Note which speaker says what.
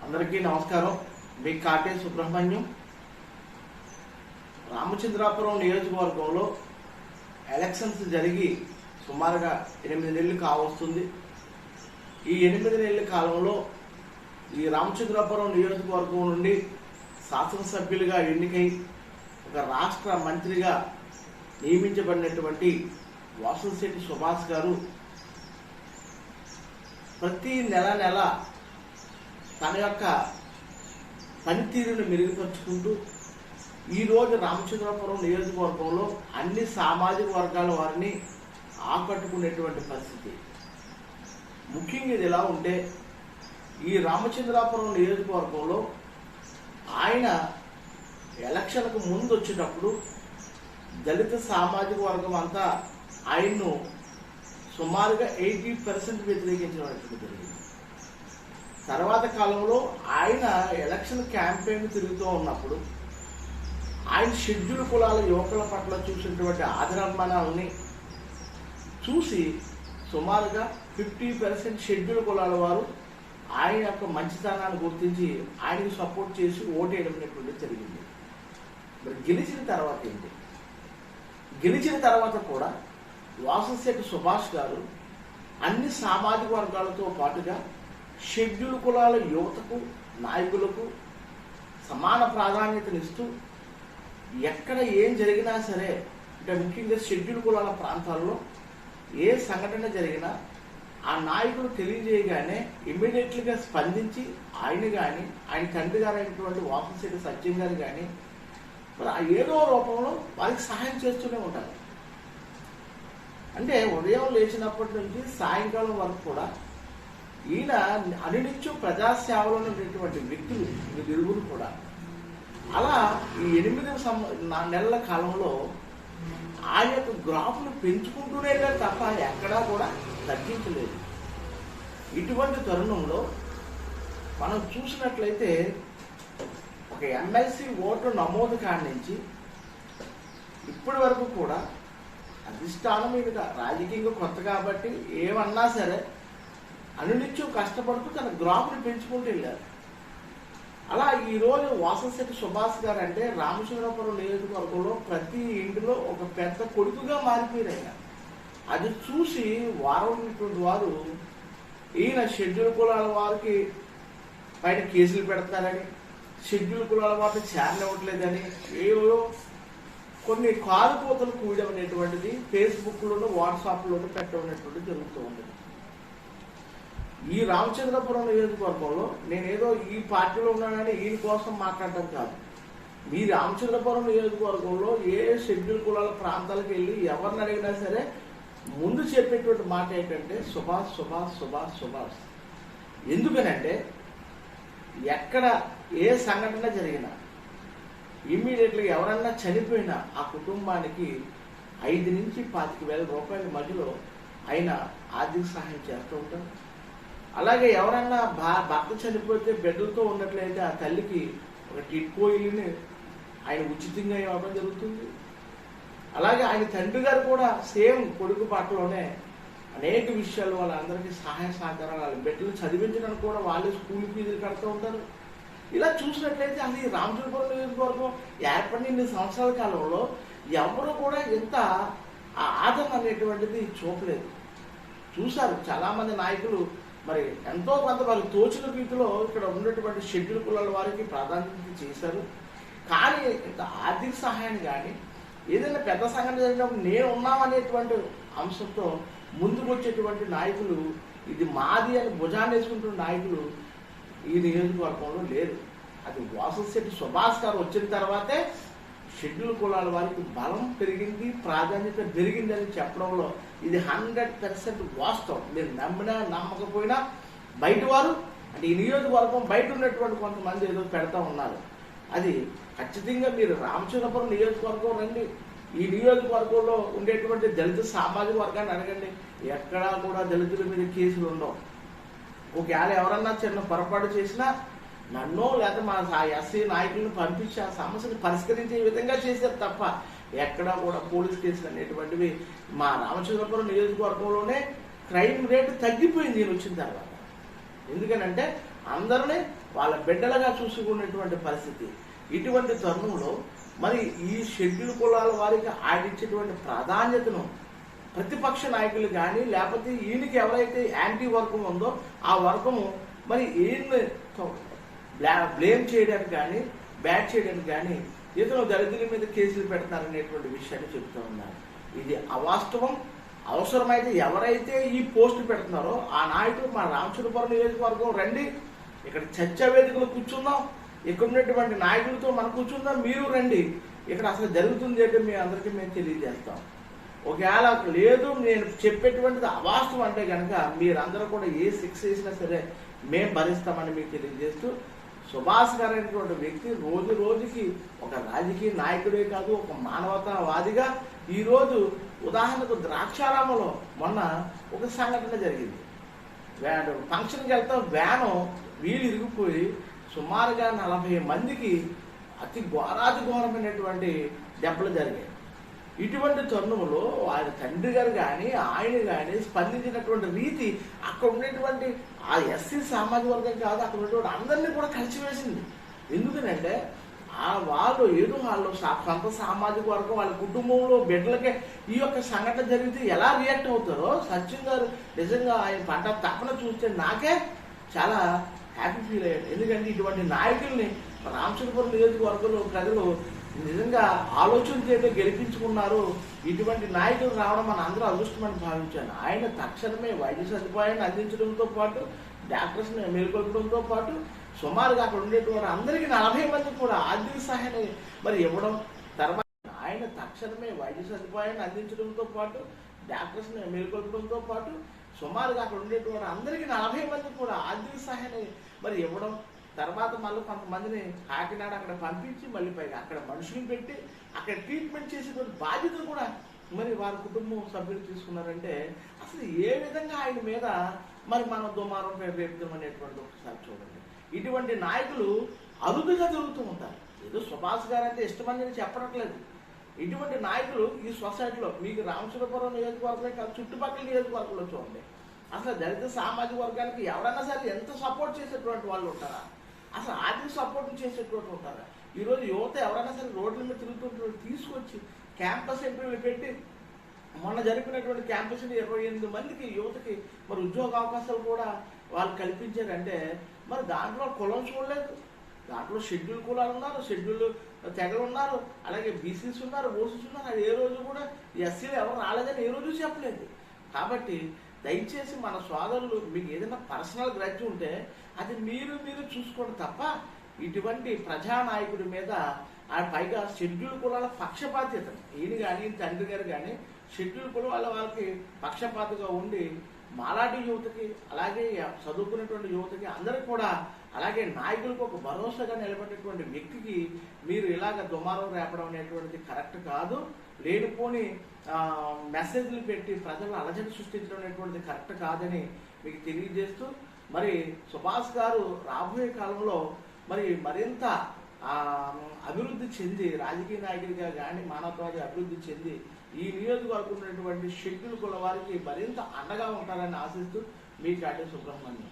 Speaker 1: అందరికీ నమస్కారం. మీ కాటే సుబ్రహ్మణ్యం. రామచంద్రాపురం నియోజకవర్గంలో ఎలక్షన్స్ జరిగి సుమారుగా 8 నెలలు కావస్తుంది. ఈ 8 నెలల కాలంలో ఈ రామచంద్రాపురం నియోజకవర్గం నుండి శాసనసభ్యులుగా ఎన్నికై ఒక రాష్ట్ర మంత్రిగా నియమించబడినటువంటి వాసంశెట్టి సుభాష్ గారు ప్రతి నెల తన యొక్క పనితీరును మెరుగుపరుచుకుంటూ ఈరోజు రామచంద్రాపురం నియోజకవర్గంలో అన్ని సామాజిక వర్గాల వారిని ఆకట్టుకునేటువంటి పరిస్థితి. ముఖ్యంగా ఇది ఎలా ఉంటే, ఈ రామచంద్రాపురం నియోజకవర్గంలో ఆయన ఎలక్షన్కు ముందు వచ్చేటప్పుడు దళిత సామాజిక వర్గం అంతా ఆయన్ను సుమారుగా 80% వ్యతిరేకించడం జరిగింది. తర్వాత కాలంలో ఆయన ఎలక్షన్ క్యాంపెయిన్ తిరుగుతూ ఉన్నప్పుడు ఆయన షెడ్యూల్ కులాల యువకుల పట్ల చూసినటువంటి ఆదరాభిమానాలని చూసి సుమారుగా 50% షెడ్యూల్ కులాల వారు ఆయన యొక్క మంచితనాన్ని గుర్తించి ఆయనకు సపోర్ట్ చేసి ఓటేయడం జరిగింది. మరి గెలిచిన తర్వాత ఏంటి? గెలిచిన తర్వాత కూడా వాసంశెట్టి సుభాష్ గారు అన్ని సామాజిక వర్గాలతో పాటుగా షెడ్యూల్ కులాల యువతకు నాయకులకు సమాన ప్రాధాన్యతనిస్తూ ఎక్కడ ఏం జరిగినా సరే, అంటే ముఖ్యంగా షెడ్యూల్ కులాల ప్రాంతాల్లో ఏ సంఘటన జరిగినా ఆ నాయకులు తెలియజేయగానే ఇమ్మీడియట్లీగా స్పందించి ఆయన కానీ ఆయన తండ్రి గారు అయినటువంటి వాసంశెట్టి సత్యం గారు కానీ మరి ఏదో రూపంలో వారికి సహాయం చేస్తూనే ఉంటారు. అంటే ఉదయం లేచినప్పటి నుంచి సాయంకాలం వరకు కూడా ఈయన అనినిత్యం ప్రజాసేవలో ఉన్నటువంటి వ్యక్తులు ఇరువురు కూడా అలా ఈ 8 నెలల కాలంలో ఆ యొక్క గ్రాఫ్ను పెంచుకుంటూనే తప్ప ఎక్కడా కూడా తగ్గించలేదు. ఇటువంటి తరుణంలో మనం చూసినట్లయితే ఒక ఎమ్మెల్సీ ఓటు నమోదు కాడి నుంచి ఇప్పటి వరకు కూడా అధిష్టానం మీద రాజకీయంగా కొత్త కాబట్టి ఏమన్నా సరే అనునిత్యం కష్టపడుతూ తన గ్రాఫ్ని పెంచుకుంటూ వెళ్ళారు. అలా ఈరోజు వాసంశెట్టి సుభాష్ గారు అంటే రామచంద్రపురం నియోజకవర్గంలో ప్రతి ఇంటిలో ఒక పెద్ద కొడుకుగా మారిపోయారు ఆయన. అది చూసి వారమైనటువంటి వారు ఈయన షెడ్యూల్ కులాల వారికి పైన కేసులు పెడతారని, షెడ్యూల్ కులాల వారిని చేరనివ్వట్లేదని ఏవో కొన్ని కాలుపోతలు కూయడం అనేటువంటిది ఫేస్బుక్లోనూ వాట్సాప్లోనూ పెట్టడం జరుగుతూ ఉంటుంది. ఈ రామచంద్రపురం నియోజకవర్గంలో నేనేదో ఈ పార్టీలో ఉన్నానని ఈయన కోసం మాట్లాడటం కాదు. మీ రామచంద్రపురం నియోజకవర్గంలో ఏ షెడ్యూల్ కులాల ప్రాంతాలకు వెళ్ళి ఎవరిని అడిగినా సరే ముందు చెప్పేటువంటి మాట ఏంటంటే సుభాష్ సుభాష్ సుభాష్ సుభాష్. ఎందుకనంటే ఎక్కడ ఏ సంఘటన జరిగినా ఇమ్మీడియట్గా ఎవరన్నా చనిపోయినా ఆ కుటుంబానికి 5 నుంచి 25,000 రూపాయల మధ్యలో ఆయన ఆర్థిక సహాయం చేస్తూ ఉంటారు. అలాగే ఎవరన్నా భర్త చనిపోతే బిడ్డలతో ఉన్నట్లయితే ఆ తల్లికి ఒక టిట్కో ఇల్లుని ఆయన ఉచితంగా ఇవ్వడం జరుగుతుంది. అలాగే ఆయన తండ్రి గారు కూడా సేమ్ కొడుకు పాటలోనే అనేక విషయాలు వాళ్ళందరికీ సహాయ సహకారాలు, వాళ్ళ బిడ్డలు చదివించడానికి కూడా వాళ్ళే స్కూల్ ఫీజులు కడుతూ ఉంటారు. ఇలా చూసినట్లయితే అది రామచంద్రపురం నియోజకవర్గం ఏర్పడిన 8 సంవత్సరాల కాలంలో ఎవరు కూడా ఇంత ఆదరణ అనేటువంటిది చూపలేదు. చూశారు చాలామంది నాయకులు మరి ఎంతో కొంత వారు తోచిన రీతిలో ఇక్కడ ఉన్నటువంటి షెడ్యూల్ కులాల వారికి ప్రాధాన్యత చేశారు. కానీ ఇంత ఆర్థిక సహాయాన్ని కానీ ఏదైనా పెద్ద సంఘటన జరిగినప్పుడు నేను ఉన్నామనేటువంటి అంశంతో ముందుకు వచ్చేటువంటి నాయకులు, ఇది మాది అని భుజాన్ని వేసుకుంటున్న నాయకులు ఈ నియోజకవర్గంలో లేరు. అది వాసంశెట్టి సుభాష్ గారు వచ్చిన తర్వాతే షెడ్యూల్ కులాల వారికి బలం పెరిగింది, ప్రాధాన్యత పెరిగింది అని చెప్పడంలో ఇది 100% వాస్తవం. మీరు నమ్మినా నమ్మకపోయినా బయట వారు అంటే ఈ నియోజకవర్గం బయట ఉన్నటువంటి కొంతమంది ఏదో పెడతా ఉన్నారు. అది ఖచ్చితంగా మీరు రామచంద్రపురం నియోజకవర్గం రండి, ఈ నియోజకవర్గంలో ఉండేటువంటి దళిత సామాజిక వర్గాన్ని అడగండి, ఎక్కడా కూడా దళితుల మీద కేసులు ఉండవు. ఒకవేళ ఎవరన్నా చిన్న పొరపాటు చేసినా నన్నో లేదా మా ఎస్సీ నాయకులను పంపించి ఆ సమస్యను పరిష్కరించే విధంగా చేశారు తప్ప ఎక్కడా కూడా పోలీస్ కేసులు అనేటువంటివి మా రామచంద్రపురం నియోజకవర్గంలోనే క్రైమ్ రేటు తగ్గిపోయింది నేను వచ్చిన తర్వాత. ఎందుకనంటే అందరినీ వాళ్ళ బిడ్డలుగా చూసుకునేటువంటి పరిస్థితి. ఇటువంటి తరుణంలో మరి ఈ షెడ్యూల్ కులాల వారికి ఆయన ఇచ్చేటువంటి ప్రాధాన్యతను ప్రతిపక్ష నాయకులు కానీ లేకపోతే ఈయనకి ఎవరైతే యాంటీ వర్గం ఉందో ఆ వర్గము మరి ఈయన్ని బ్లేమ్ చేయడానికి కానీ బ్యాట్ చేయడానికి కానీ ఇతను దళితుల మీద కేసులు పెడతారనేటువంటి విషయాన్ని చెప్తూ ఉన్నారు. ఇది అవాస్తవం. అవసరమైతే ఎవరైతే ఈ పోస్టు పెడుతున్నారో ఆ నాయకులు మా రామచంద్రపురం నియోజకవర్గం రండి, ఇక్కడ చర్చా వేదికలు కూర్చుందాం, ఇక్కడ ఉన్నటువంటి నాయకులతో మనం కూర్చుందాం, మీరు రండి, ఇక్కడ అసలు జరుగుతుంది ఏంటో మీ అందరికీ మేము తెలియజేస్తాం. ఒకవేళ లేదు నేను చెప్పేటువంటిది అవాస్తవం అంటే కనుక మీరందరూ కూడా ఏ శిక్ష వేసినా సరే మేము భరిస్తామని మీకు తెలియజేస్తూ, సుభాష్ గారు అనేటువంటి వ్యక్తి రోజు రోజుకి ఒక రాజకీయ నాయకుడే కాదు, ఒక మానవతావాదిగా ఈరోజు ఉదాహరణకు ద్రాక్షారామంలో మొన్న ఒక సంఘటన జరిగింది. ఫంక్షన్కి వెళ్తాం, వ్యాను వీలు ఇరిగిపోయి సుమారుగా 40 మందికి అతి ఘోరాతి ఘోరమైనటువంటి దెబ్బలు జరిగాయి. ఇటువంటి తరుణంలో ఆయన తండ్రి గారు కానీ ఆయన కానీ స్పందించినటువంటి రీతి అక్కడ ఉన్నటువంటి ఆ ఎస్సీ సామాజిక వర్గం కాదు, అక్కడ ఉన్నటువంటి అందరినీ కూడా కలిసివేసింది. ఎందుకనంటే వాళ్ళు ఏదో వాళ్ళు సొంత సామాజిక వర్గం వాళ్ళ కుటుంబంలో బిడ్డలకే ఈ యొక్క సంఘటన జరిగితే ఎలా రియాక్ట్ అవుతారో సచిన్ గారు నిజంగా ఆయన పంట తపన చూస్తే నాకే చాలా హ్యాపీ ఫీల్ అయ్యాడు. ఎందుకంటే ఇటువంటి నాయకుల్ని రామచంద్రపురం నియోజకవర్గంలో ప్రజలు నిజంగా ఆలోచన చేత గెలిపించుకున్నారు. ఇటువంటి నాయకులు రావడం మన అందరూ అదృష్టమని భావించాను. ఆయన తక్షణమే వైద్య సదుపాయాన్ని అందించడంతో పాటు డాక్టర్స్ని మేల్కొల్పడంతో పాటు సుమారుగా అక్కడ ఉండేటువంటి అందరికీ 40 మంది కూడా ఆర్థిక సహాయాన్ని మరి ఇవ్వడం, తర్వాత ఆయన తక్షణమే వైద్య సదుపాయాన్ని అందించడంతో పాటు డాక్టర్స్ని మేల్కొల్పడంతో పాటు సుమారుగా అక్కడ ఉండేటువంటి అందరికీ 40 మంది కూడా ఆర్థిక సహాయాన్ని మరి ఇవ్వడం, తర్వాత మళ్ళీ కొంతమందిని కాకినాడ అక్కడ పంపించి మళ్ళీ పైగా అక్కడ మనుషులు పెట్టి అక్కడ ట్రీట్మెంట్ చేసేటువంటి బాధ్యతలు కూడా మరి వారి కుటుంబం సభ్యులు తీసుకున్నారంటే అసలు ఏ విధంగా ఆయన మీద మరి మనం దుమారం రేపుతాం అనేటువంటి ఒకసారి చూడండి. ఇటువంటి నాయకులు అరుదుగా జరుగుతూ ఉంటారు. ఏదో సుభాష్ గారు అంటే ఇష్టమని చెప్పట్లేదు. ఇటువంటి నాయకులు ఈ సొసైటీలో మీకు రామచంద్రపురం నియోజకవర్గం కాదు, చుట్టుపక్కల నియోజకవర్గంలో చూడండి. అసలు దళిత సామాజిక వర్గానికి ఎవరైనా సరే ఎంత సపోర్ట్ చేసేటువంటి వాళ్ళు ఉంటారా? అసలు ఆర్థిక సపోర్ట్ చేసేటువంటి ఉంటారా? ఈరోజు యువత ఎవరైనా సరే రోడ్ల మీద తిరుగుతుంటారు, తీసుకొచ్చి క్యాంపస్ ఇంటర్వ్యూలు పెట్టి మొన్న జరిపినటువంటి క్యాంపస్ 28 మందికి యువతకి మరి ఉద్యోగ అవకాశాలు కూడా వాళ్ళు కల్పించారంటే మరి దాంట్లో కులం చూడలేదు. దాంట్లో షెడ్యూల్ కులాలు ఉన్నారు, షెడ్యూల్ తెగలు ఉన్నారు, అలాగే బీసీస్ ఉన్నారు, ఓసీస్ ఉన్నారు. అది ఏ రోజు కూడా ఎస్సీలు ఎవరు రాలేదని ఏ రోజు చెప్పలేదు. కాబట్టి దయచేసి మన సోదరులు మీకు ఏదైనా పర్సనల్ గ్రడ్జ్ ఉంటే అది మీరు చూసుకోండి తప్ప ఇటువంటి ప్రజానాయకుడి మీద ఆ పైగా షెడ్యూల్ కులాల పక్షపాతిత ఈయన కానీ తండ్రి గారు కానీ షెడ్యూల్ కులం వాళ్ళకి పక్షపాతగా ఉండి మాలాటి యువతకి అలాగే చదువుకున్నటువంటి యువతకి అందరికి కూడా అలాగే నాయకులకు ఒక భరోసాగా నిలబడేటువంటి వ్యక్తికి మీరు ఇలాగ దుమారం రేపడం అనేటువంటిది కరెక్ట్ కాదు. లేనిపోని మెసేజ్లు పెట్టి ప్రజలు అలజడి సృష్టించడం అనేటువంటిది కరెక్ట్ కాదని మీకు తెలియజేస్తూ మరి సుభాష్ గారు రాబోయే కాలంలో మరి మరింత అభివృద్ధి చెంది రాజకీయ నాయకుడిగా కానీ మానవతావాది అభివృద్ధి చెంది ఈ నియోజకవర్గం ఉన్నటువంటి షెడ్యూల్ కుల వారికి మరింత అండగా ఉంటారని ఆశిస్తూ మీ కాటే సుబ్రహ్మణ్యం.